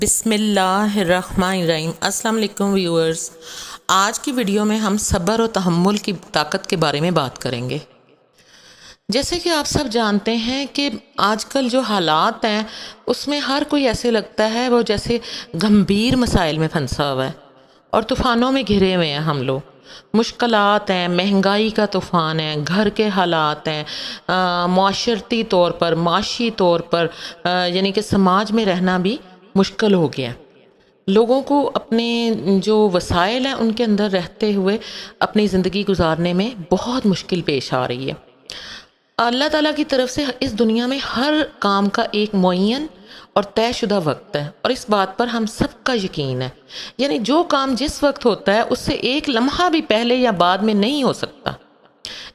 بسم اللہ الرحمن الرحیم۔ السلام علیکم ویورز، آج کی ویڈیو میں ہم صبر و تحمل کی طاقت کے بارے میں بات کریں گے۔ جیسے کہ آپ سب جانتے ہیں کہ آج کل جو حالات ہیں اس میں ہر کوئی ایسے لگتا ہے وہ جیسے گمبھیر مسائل میں پھنسا ہوا ہے اور طوفانوں میں گھرے ہوئے ہیں ہم لوگ۔ مشکلات ہیں، مہنگائی کا طوفان ہے، گھر کے حالات ہیں، معاشرتی طور پر، معاشی طور پر، یعنی کہ سماج میں رہنا بھی مشکل ہو گیا۔ لوگوں کو اپنے جو وسائل ہیں ان کے اندر رہتے ہوئے اپنی زندگی گزارنے میں بہت مشکل پیش آ رہی ہے۔ اللہ تعالیٰ کی طرف سے اس دنیا میں ہر کام کا ایک معین اور طے شدہ وقت ہے، اور اس بات پر ہم سب کا یقین ہے۔ یعنی جو کام جس وقت ہوتا ہے اس سے ایک لمحہ بھی پہلے یا بعد میں نہیں ہو سکتا۔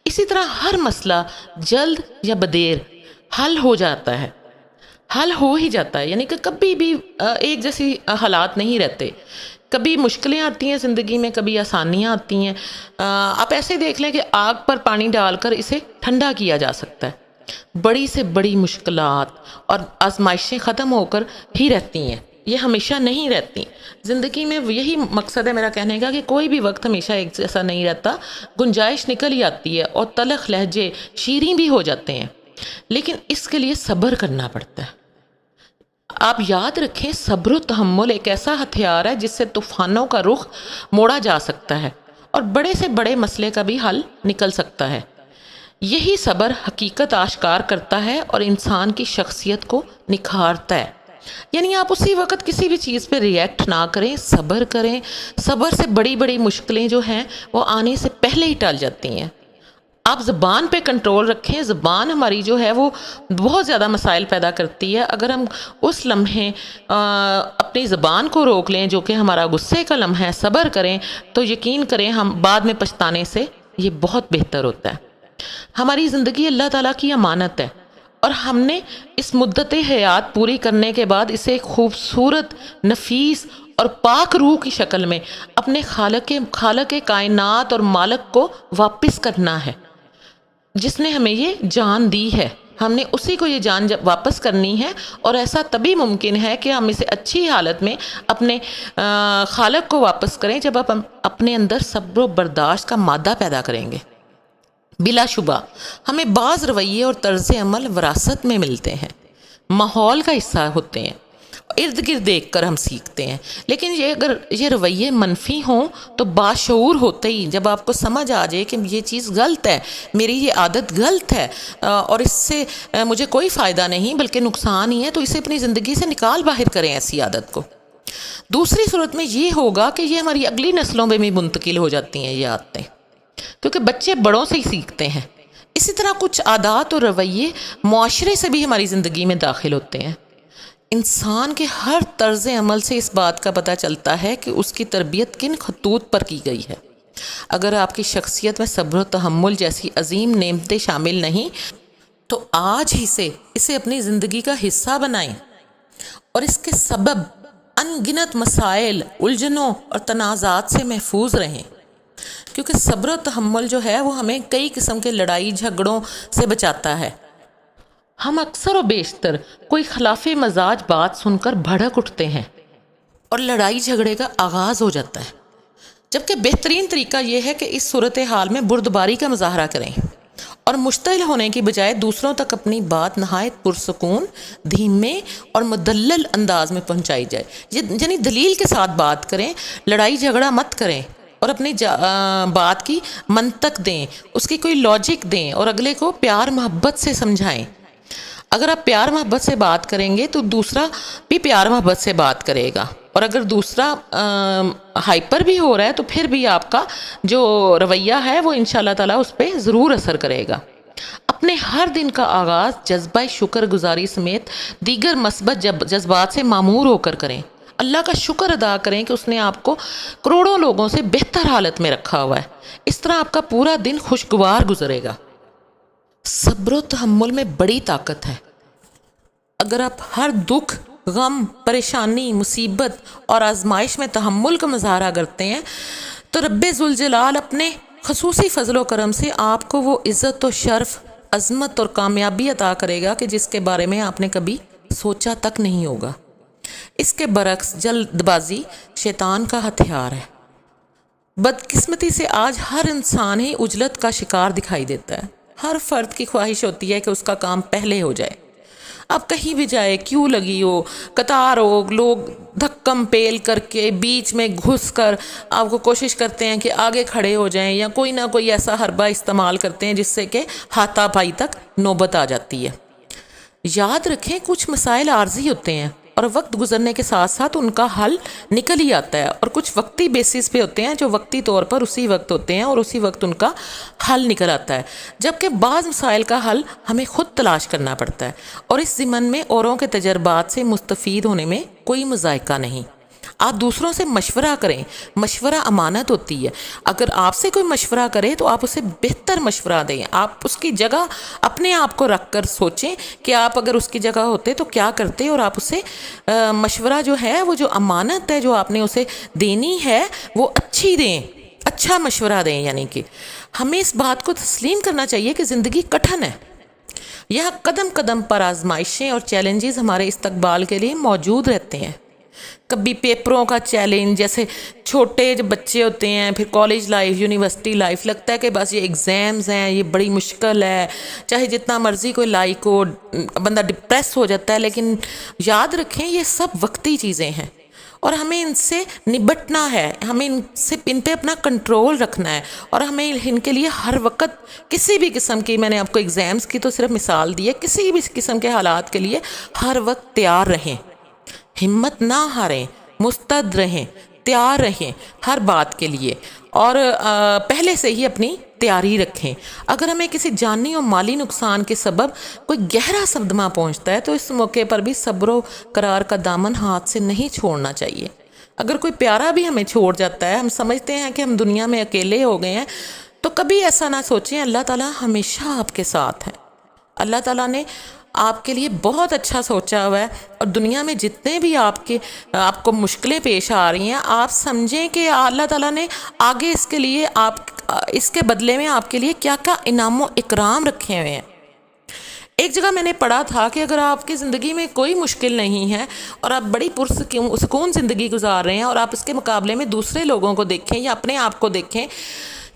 اسی طرح ہر مسئلہ جلد یا بدیر حل ہو جاتا ہے، حل ہو ہی جاتا ہے۔ یعنی کہ کبھی بھی ایک جیسی حالات نہیں رہتے، کبھی مشکلیں آتی ہیں زندگی میں، کبھی آسانیاں آتی ہیں۔ آپ ایسے دیکھ لیں کہ آگ پر پانی ڈال کر اسے ٹھنڈا کیا جا سکتا ہے۔ بڑی سے بڑی مشکلات اور آزمائشیں ختم ہو کر ہی رہتی ہیں، یہ ہمیشہ نہیں رہتی۔ زندگی میں یہی مقصد ہے میرا کہنے کا کہ کوئی بھی وقت ہمیشہ ایک جیسا نہیں رہتا، گنجائش نکل ہی آتی ہے اور تلخ لہجے شیریں بھی ہو جاتے ہیں، لیکن اس کے لیے صبر کرنا پڑتا ہے۔ آپ یاد رکھیں، صبر و تحمل ایک ایسا ہتھیار ہے جس سے طوفانوں کا رخ موڑا جا سکتا ہے اور بڑے سے بڑے مسئلے کا بھی حل نکل سکتا ہے۔ یہی صبر حقیقت آشکار کرتا ہے اور انسان کی شخصیت کو نکھارتا ہے۔ یعنی آپ اسی وقت کسی بھی چیز پہ ریئیکٹ نہ کریں، صبر کریں۔ صبر سے بڑی بڑی مشکلیں جو ہیں وہ آنے سے پہلے ہی ٹل جاتی ہیں۔ آپ زبان پہ کنٹرول رکھیں۔ زبان ہماری جو ہے وہ بہت زیادہ مسائل پیدا کرتی ہے۔ اگر ہم اس لمحے اپنی زبان کو روک لیں جو کہ ہمارا غصے کا لمحہ ہے، صبر کریں، تو یقین کریں ہم بعد میں پچھتانے سے یہ بہت بہتر ہوتا ہے۔ ہماری زندگی اللہ تعالیٰ کی امانت ہے، اور ہم نے اس مدت حیات پوری کرنے کے بعد اسے ایک خوبصورت، نفیس اور پاک روح کی شکل میں اپنے خالق کائنات اور مالک کو واپس کرنا ہے، جس نے ہمیں یہ جان دی ہے۔ ہم نے اسی کو یہ جان واپس کرنی ہے، اور ایسا تبھی ممکن ہے کہ ہم اسے اچھی حالت میں اپنے خالق کو واپس کریں جب آپ اپنے اندر صبر و برداشت کا مادہ پیدا کریں گے۔ بلا شبہ ہمیں بعض رویے اور طرز عمل وراثت میں ملتے ہیں، ماحول کا حصہ ہوتے ہیں، ارد گرد دیکھ کر ہم سیکھتے ہیں۔ لیکن اگر یہ رویے منفی ہوں تو باشعور ہوتے ہی جب آپ کو سمجھ آ جائے کہ یہ چیز غلط ہے، میری یہ عادت غلط ہے اور اس سے مجھے کوئی فائدہ نہیں بلکہ نقصان ہی ہے، تو اسے اپنی زندگی سے نکال باہر کریں ایسی عادت کو۔ دوسری صورت میں یہ ہوگا کہ یہ ہماری اگلی نسلوں میں بھی منتقل ہو جاتی ہیں یہ عادتیں، کیونکہ بچے بڑوں سے ہی سیکھتے ہیں۔ اسی طرح کچھ عادات اور رویے معاشرے سے بھی ہماری زندگی میں داخل ہوتے ہیں۔ انسان کے ہر طرز عمل سے اس بات کا پتہ چلتا ہے کہ اس کی تربیت کن خطوط پر کی گئی ہے۔ اگر آپ کی شخصیت میں صبر و تحمل جیسی عظیم نعمتیں شامل نہیں تو آج ہی سے اسے اپنی زندگی کا حصہ بنائیں، اور اس کے سبب ان گنت مسائل، الجھنوں اور تنازعات سے محفوظ رہیں، کیونکہ صبر و تحمل جو ہے وہ ہمیں کئی قسم کے لڑائی جھگڑوں سے بچاتا ہے۔ ہم اکثر و بیشتر کوئی خلاف مزاج بات سن کر بھڑک اٹھتے ہیں اور لڑائی جھگڑے کا آغاز ہو جاتا ہے، جبکہ بہترین طریقہ یہ ہے کہ اس صورتحال میں بردباری کا مظاہرہ کریں اور مشتعل ہونے کی بجائے دوسروں تک اپنی بات نہایت پرسکون، دھیمے اور مدلل انداز میں پہنچائی جائے۔ یعنی دلیل کے ساتھ بات کریں، لڑائی جھگڑا مت کریں، اور اپنی بات کی منطق دیں، اس کی کوئی لاجک دیں اور اگلے کو پیار محبت سے سمجھائیں۔ اگر آپ پیار محبت سے بات کریں گے تو دوسرا بھی پیار محبت سے بات کرے گا، اور اگر دوسرا ہائپر بھی ہو رہا ہے تو پھر بھی آپ کا جو رویہ ہے وہ انشاءاللہ تعالیٰ اس پہ ضرور اثر کرے گا۔ اپنے ہر دن کا آغاز جذبہ شکر گزاری سمیت دیگر مثبت جذبات سے معمور ہو کر کریں۔ اللہ کا شکر ادا کریں کہ اس نے آپ کو کروڑوں لوگوں سے بہتر حالت میں رکھا ہوا ہے۔ اس طرح آپ کا پورا دن خوشگوار گزرے گا۔ صبر و تحمل میں بڑی طاقت ہے۔ اگر آپ ہر دکھ، غم، پریشانی، مصیبت اور آزمائش میں تحمل کا مظاہرہ کرتے ہیں تو رب ذوالجلال اپنے خصوصی فضل و کرم سے آپ کو وہ عزت و شرف، عظمت اور کامیابی عطا کرے گا کہ جس کے بارے میں آپ نے کبھی سوچا تک نہیں ہوگا۔ اس کے برعکس جلد بازی شیطان کا ہتھیار ہے۔ بدقسمتی سے آج ہر انسان ہی عجلت کا شکار دکھائی دیتا ہے۔ ہر فرد کی خواہش ہوتی ہے کہ اس کا کام پہلے ہو جائے۔ اب کہیں بھی جائے، کیوں لگی ہو، قطار ہو، لوگ دھکم پیل کر کے بیچ میں گھس کر آپ کو کوشش کرتے ہیں کہ آگے کھڑے ہو جائیں، یا کوئی نہ کوئی ایسا حربہ استعمال کرتے ہیں جس سے کہ ہاتھا پائی تک نوبت آ جاتی ہے۔ یاد رکھیں کچھ مسائل عارضی ہوتے ہیں اور وقت گزرنے کے ساتھ ساتھ ان کا حل نکل ہی آتا ہے، اور کچھ وقتی بیسس پہ ہوتے ہیں جو وقتی طور پر اسی وقت ہوتے ہیں اور اسی وقت ان کا حل نکل آتا ہے، جبکہ بعض مسائل کا حل ہمیں خود تلاش کرنا پڑتا ہے، اور اس ضمن میں اوروں کے تجربات سے مستفید ہونے میں کوئی مذائقہ نہیں۔ آپ دوسروں سے مشورہ کریں، مشورہ امانت ہوتی ہے۔ اگر آپ سے کوئی مشورہ کرے تو آپ اسے بہتر مشورہ دیں، آپ اس کی جگہ اپنے آپ کو رکھ کر سوچیں کہ آپ اگر اس کی جگہ ہوتے تو کیا کرتے، اور آپ اسے مشورہ جو ہے، وہ جو امانت ہے جو آپ نے اسے دینی ہے، وہ اچھی دیں، اچھا مشورہ دیں۔ یعنی کہ ہمیں اس بات کو تسلیم کرنا چاہیے کہ زندگی کٹھن ہے، یہاں قدم قدم پر آزمائشیں اور چیلنجز ہمارے استقبال کے لیے موجود رہتے ہیں۔ کبھی پیپروں کا چیلنج، جیسے چھوٹے جب بچے ہوتے ہیں، پھر کالج لائف، یونیورسٹی لائف، لگتا ہے کہ بس یہ ایگزامز ہیں، یہ بڑی مشکل ہے، چاہے جتنا مرضی کوئی لائک ہو، بندہ ڈپریس ہو جاتا ہے، لیکن یاد رکھیں یہ سب وقتی چیزیں ہیں اور ہمیں ان سے نبٹنا ہے، ہمیں ان پہ اپنا کنٹرول رکھنا ہے، اور ہمیں ان کے لیے ہر وقت کسی بھی قسم کی، میں نے آپ کو ایگزامز کی تو صرف مثال دی ہے، کسی بھی قسم کے حالات کے لیے ہر وقت تیار رہیں، ہمت نہ ہاریں، مستعد رہیں، تیار رہیں ہر بات کے لیے، اور پہلے سے ہی اپنی تیاری رکھیں۔ اگر ہمیں کسی جانی اور مالی نقصان کے سبب کوئی گہرا صدمہ پہنچتا ہے تو اس موقع پر بھی صبر و قرار کا دامن ہاتھ سے نہیں چھوڑنا چاہیے۔ اگر کوئی پیارا بھی ہمیں چھوڑ جاتا ہے، ہم سمجھتے ہیں کہ ہم دنیا میں اکیلے ہو گئے ہیں، تو کبھی ایسا نہ سوچیں، اللہ تعالیٰ ہمیشہ آپ کے ساتھ ہے۔ اللہ تعالیٰ نے آپ کے لیے بہت اچھا سوچا ہوا ہے، اور دنیا میں جتنے بھی آپ کو مشکلیں پیش آ رہی ہیں، آپ سمجھیں کہ اللہ تعالیٰ نے آگے اس کے لیے اس کے بدلے میں آپ کے لیے کیا کیا انعام و اکرام رکھے ہوئے ہیں۔ ایک جگہ میں نے پڑھا تھا کہ اگر آپ کی زندگی میں کوئی مشکل نہیں ہے اور آپ بڑی پرسکون زندگی گزار رہے ہیں، اور آپ اس کے مقابلے میں دوسرے لوگوں کو دیکھیں یا اپنے آپ کو دیکھیں،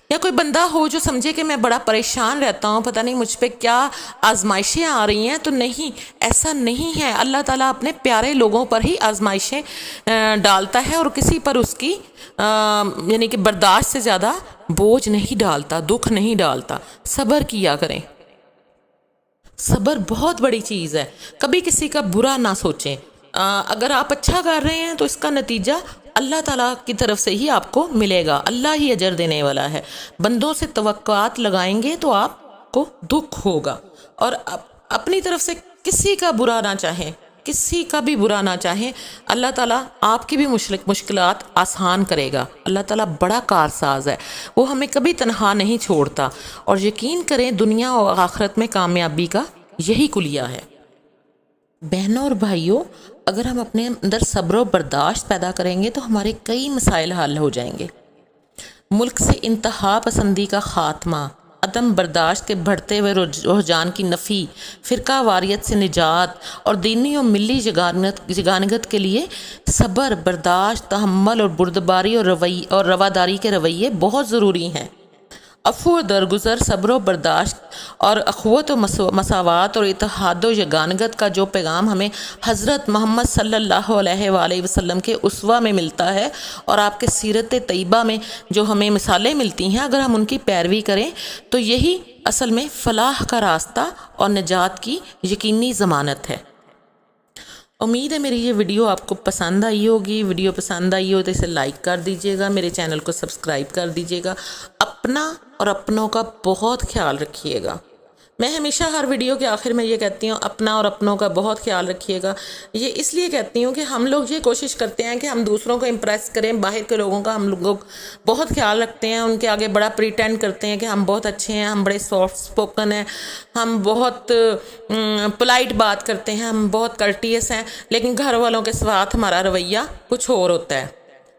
یا کوئی بندہ ہو جو سمجھے کہ میں بڑا پریشان رہتا ہوں، پتہ نہیں مجھ پہ کیا آزمائشیں آ رہی ہیں، تو نہیں، ایسا نہیں ہے۔ اللہ تعالیٰ اپنے پیارے لوگوں پر ہی آزمائشیں ڈالتا ہے، اور کسی پر اس کی یعنی کہ برداشت سے زیادہ بوجھ نہیں ڈالتا، دکھ نہیں ڈالتا۔ صبر کیا کریں، صبر بہت بڑی چیز ہے۔ کبھی کسی کا برا نہ سوچیں، اگر آپ اچھا کر رہے ہیں تو اس کا نتیجہ اللہ تعالیٰ کی طرف سے ہی آپ کو ملے گا، اللہ ہی اجر دینے والا ہے۔ بندوں سے توقعات لگائیں گے تو آپ کو دکھ ہوگا، اور اپنی طرف سے کسی کا برا نہ چاہیں، کسی کا بھی برا نہ چاہیں، اللہ تعالیٰ آپ کی بھی مشکلات آسان کرے گا۔ اللہ تعالیٰ بڑا کارساز ہے، وہ ہمیں کبھی تنہا نہیں چھوڑتا، اور یقین کریں دنیا اور آخرت میں کامیابی کا یہی کلیہ ہے۔ بہنوں اور بھائیوں، اگر ہم اپنے اندر صبر و برداشت پیدا کریں گے تو ہمارے کئی مسائل حل ہو جائیں گے۔ ملک سے انتہا پسندی کا خاتمہ، عدم برداشت کے بڑھتے ہوئے رجحان کی نفی، فرقہ واریت سے نجات، اور دینی اور ملی یگانگت کے لیے صبر، برداشت، تحمل اور بردباری اور رواداری کے رویے بہت ضروری ہیں۔ عفو و درگزر، صبر و برداشت اور اخوت و مساوات اور اتحاد و یگانگت کا جو پیغام ہمیں حضرت محمد صلی اللہ علیہ وآلہ وسلم کے اسوہ میں ملتا ہے، اور آپ کے سیرت طیبہ میں جو ہمیں مثالیں ملتی ہیں، اگر ہم ان کی پیروی کریں تو یہی اصل میں فلاح کا راستہ اور نجات کی یقینی ضمانت ہے۔ امید ہے میری یہ ویڈیو آپ کو پسند آئی ہوگی۔ ویڈیو پسند آئی ہو تو اسے لائک کر دیجیے گا، میرے چینل کو سبسکرائب کر دیجیے گا، اپنا اور اپنوں کا بہت خیال رکھیے گا۔ میں ہمیشہ ہر ویڈیو کے آخر میں یہ کہتی ہوں، اپنا اور اپنوں کا بہت خیال رکھیے گا۔ یہ اس لیے کہتی ہوں کہ ہم لوگ یہ کوشش کرتے ہیں کہ ہم دوسروں کو امپریس کریں، باہر کے لوگوں کا ہم لوگ بہت خیال رکھتے ہیں، ان کے آگے بڑا پریٹینڈ کرتے ہیں کہ ہم بہت اچھے ہیں، ہم بڑے سافٹ اسپوکن ہیں، ہم بہت پولائٹ بات کرتے ہیں، ہم بہت کرٹیس ہیں، لیکن گھر والوں کے ساتھ ہمارا رویہ کچھ اور ہوتا ہے۔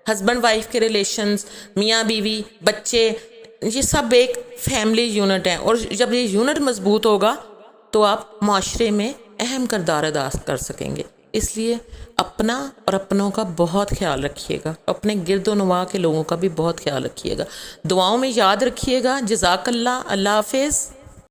ہسبینڈ وائف کے ریلیشنز، میاں بیوی، بچے، یہ سب ایک فیملی یونٹ ہے، اور جب یہ یونٹ مضبوط ہوگا تو آپ معاشرے میں اہم کردار ادا کر سکیں گے۔ اس لیے اپنا اور اپنوں کا بہت خیال رکھیے گا، اپنے گرد و نواح کے لوگوں کا بھی بہت خیال رکھیے گا، دعاؤں میں یاد رکھیے گا۔ جزاک اللہ، اللہ حافظ۔